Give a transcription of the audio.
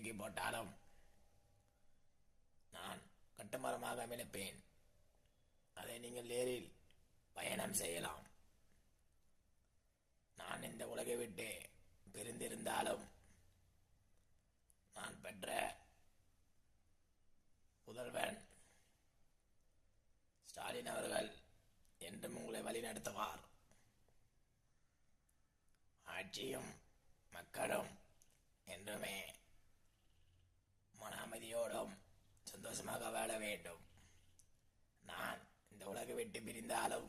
தூக்கி போட்டாலும் நான் கட்டுமரமாக மிதப்பேன். அதை நீங்கள் நேரில் பயணம் செய்யலாம். நான் இந்த உலகை விட்டு பிரிந்திருந்தாலும் நான் பெற்ற புதல்வன் ஸ்டாலின் அவர்கள் என்றும் உங்களை வழிநடத்துவார். ஆட்சியும் மக்களும் என்றுமே மன அமைதியோடும் சந்தோஷமாக வாழ வேண்டும். நான் இந்த உலகை விட்டு பிரிந்தாலும்